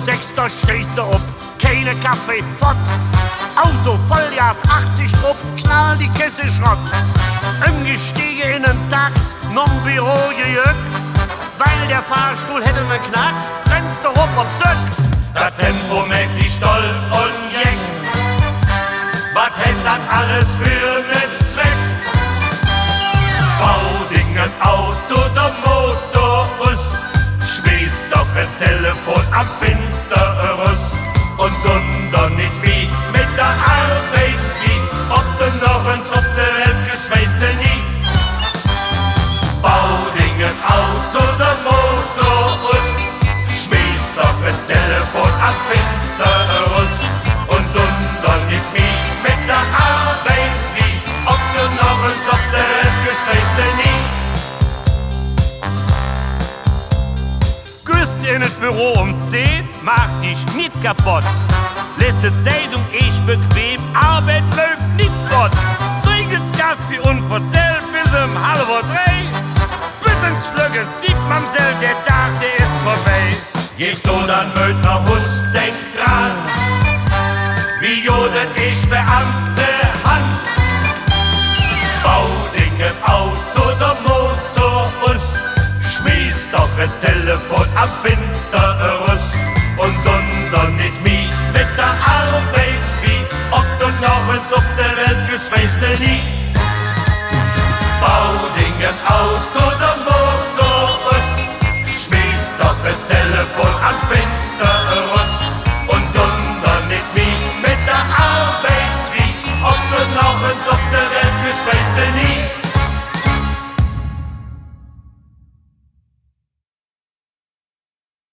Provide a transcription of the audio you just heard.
6 da stehst du up, keine Kaffee, fort. Auto, Vollgas, 80 Rupp, knall die Kiste Schrott. Umgestiegen in den Tax, nom Büro gejöck. Weil der Fahrstuhl hätte ne Knacks, rennst du rupp und zück. Das Tempo mit die Stoll und Jeck, was hätt das alles für ne Zweck? Baudingen, Auto, der Motor us, schmiss doch ein Telefon am Finsterus. Und wunder nicht wie mit der Arbeit wie, ob du noch eins auf der Welt gehst, weißt du nie. Baudingen, Auto, der Motor us, schmiss doch ein Telefon am Finsterus. Und wunder nicht wie mit der Arbeit wie, ob du noch eins auf der Welt gehst, weißt du nie. Gehst in das Büro um 10, mach dich nicht kaputt. Lässt die Zeitung echt bequem, Arbeit läuft nicht flott. Trinkst Kaffee und verzähl bis um 2:30. Bittens Flöcke, dick Mamsell, der Tag, der ist vorbei. Gehst du dann mit nach Hus, denk dran, wie jodet ich Beamte Hand. Baudingen, Auto, der Motor us, schmiss doch ein Telefon am Fenster